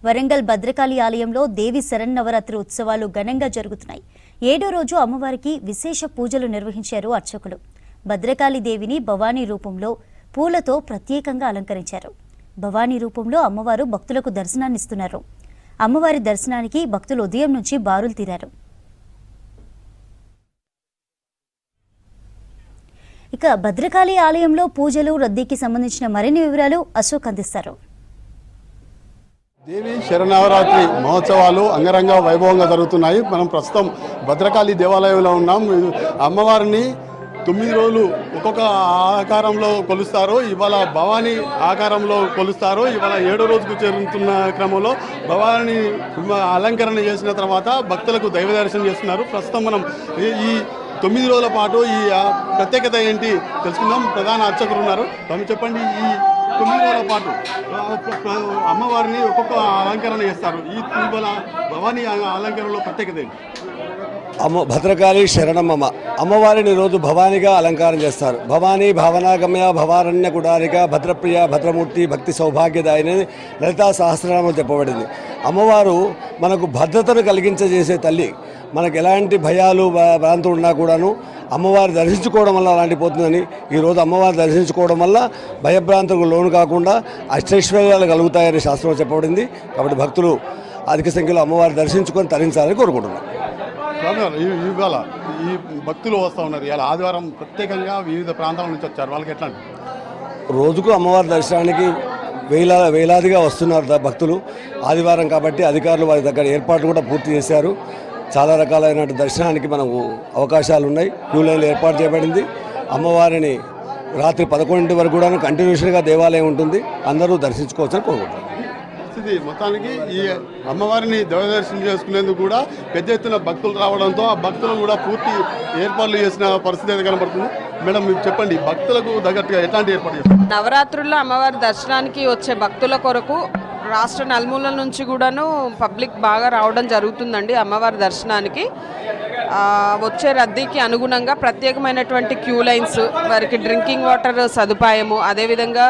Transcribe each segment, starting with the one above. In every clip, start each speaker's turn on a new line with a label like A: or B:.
A: వరంగల్ భద్రకాళి ఆలయంలో దేవి శరన్నవరాత్రి ఉత్సవాలు ఘనంగా జరుగుతున్నాయి. 7వ రోజు అమ్మవారికి విశేష పూజలు నిర్వహించారు అర్చకులు. భద్రకాళి దేవిని భవానీ రూపంలో పూలతో ప్రత్యేకంగా అలంకరించారు. భవానీ రూపంలో అమ్మవారు భక్తులకు దర్శనాన్నిస్తున్నారు. అమ్మవారి దర్శనానికి భక్తులు ఉదయం నుంచి బారులు తీరారు. ఇక భద్రకాళి ఆలయంలో పూజలు రద్దీకి సంబంధించిన మరిన్ని వివరాలు అశోక్ అందిస్తారు.
B: దేవి శరన్నవరాత్రి మహోత్సవాలు అంగరంగ వైభవంగా జరుగుతున్నాయి. మనం ప్రస్తుతం భద్రకాళి దేవాలయంలో ఉన్నాం. అమ్మవారిని 9 రోజులు ఒక్కొక్క ఆకారంలో కొలుస్తారు. ఇవాళ భవానీ ఆకారంలో కొలుస్తారు. ఇవాళ 7వ రోజుకు చేరుతున్న క్రమంలో భవానీ అలంకరణ చేసిన తర్వాత భక్తులకు దైవ దర్శనం చేస్తున్నారు. ప్రస్తుతం మనం ఈ 9 రోజుల పాటు ఈ ప్రత్యేకత ఏంటి తెలుసుకుందాం. ప్రధాన అర్చకులు ఉన్నారు. తమ చెప్పండి, ఈ 9 రోజుల పాటు అమ్మవారిని ఒక్కొక్క అలంకరణ చేస్తారు. ఈ ఇవాళ భవానీ అలంకరణలో ప్రత్యేకత ఏంటి?
C: భద్రకాళి శరణమ్మ అమ్మవారిని రోజు భవానీగా అలంకారం చేస్తారు. భవానీ భావనాగమ్య భవారణ్య కుడారిక భద్రప్రియ భద్రమూర్తి భక్తి సౌభాగ్యదాయని లలితా సహస్రనామం చెప్పబడింది. అమ్మవారు మనకు భద్రతను కలిగించజేసే తల్లి. మనకు ఎలాంటి భయాలు భ్రాంతులు ఉన్నా కూడాను అమ్మవారి దర్శించుకోవడం వల్ల అలాంటి పోతుందని, ఈరోజు అమ్మవారి దర్శించుకోవడం వల్ల భయభ్రాంతులకు లోను కాకుండా అష్టైశ్వర్యాలు కలుగుతాయని శాస్త్రం చెప్పబడింది. కాబట్టి భక్తులు అధిక సంఖ్యలో అమ్మవారి దర్శించుకొని తరించాలని కోరుకుంటున్నాం.
B: ఇవాళ ఈ భక్తులు వస్తూ ఉన్నారు. ఇలా ఆదివారం ప్రత్యేకంగా వివిధ ప్రాంతాల నుంచి వచ్చారు. వాళ్ళకి ఎట్లా?
C: రోజుకు అమ్మవారి దర్శనానికి వేలాదిగా వస్తున్నారు భక్తులు. ఆదివారం కాబట్టి అధికారులు వారి దగ్గర ఏర్పాట్లు కూడా పూర్తి చేశారు. చాలా రకాలైన దర్శనానికి మనకు అవకాశాలు ఉన్నాయి. క్యూ లైన్లు ఏర్పాటు చేయబడింది. అమ్మవారిని రాత్రి 11 వరకు కూడా కంటిన్యూషన్గా దేవాలయం ఉంటుంది. అందరూ దర్శించుకోవచ్చని కోరుకుంటున్నారు.
B: మొత్తానికి ఈ అమ్మవారిని దైవ దర్శనం చేసుకునేందుకు కూడా పెద్ద ఎత్తున భక్తులు రావడంతో ఆ భక్తులు కూడా పూర్తి ఏర్పాట్లు చేసిన పరిస్థితి అయితే కనబడుతుంది. మేడం, మీరు చెప్పండి, భక్తులకు తగ్గట్టుగా ఎట్లాంటి ఏర్పాటు చేస్తారు?
D: నవరాత్రుల్లో అమ్మవారి దర్శనానికి వచ్చే భక్తుల కొరకు రాష్ట్ర నలుమూలల నుంచి కూడాను పబ్లిక్ బాగా రావడం జరుగుతుందండి. అమ్మవారి దర్శనానికి వచ్చే రద్దీకి అనుగుణంగా ప్రత్యేకమైనటువంటి క్యూ లైన్స్, వారికి డ్రింకింగ్ వాటర్ సదుపాయము, అదేవిధంగా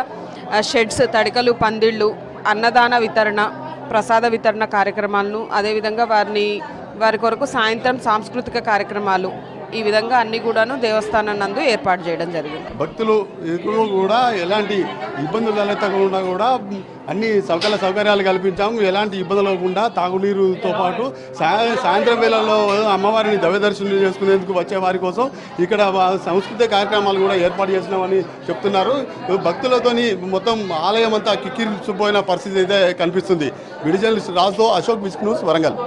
D: షెడ్స్, తడికలు, పందిళ్ళు, అన్నదాన వితరణ, ప్రసాద వితరణ కార్యక్రమాలను, అదేవిధంగా వారి కొరకు సాయంత్రం సాంస్కృతిక కార్యక్రమాలు, ఈ విధంగా అన్ని కూడాను దేవస్థానం నందు ఏర్పాటు చేయడం జరిగింది.
B: భక్తులు కూడా ఎలాంటి ఇబ్బందులు తలెత్తకుండా కూడా అన్ని సౌకర్యాలు కల్పించాము. ఎలాంటి ఇబ్బందులు లేకుండా తాగునీరుతో పాటు సాయంత్రం వేళల్లో అమ్మవారిని దైవ దర్శనం చేసుకునేందుకు వచ్చే వారి కోసం ఇక్కడ సంస్కృతి కార్యక్రమాలు కూడా ఏర్పాటు చేసినామని చెప్తున్నారు. భక్తులతోని మొత్తం ఆలయం అంతా కిక్కిరిసిపోయిన పరిస్థితి అయితే కనిపిస్తుంది. విడిజల్ రాజుతో అశోక్, విస్క్ న్యూస్, వరంగల్.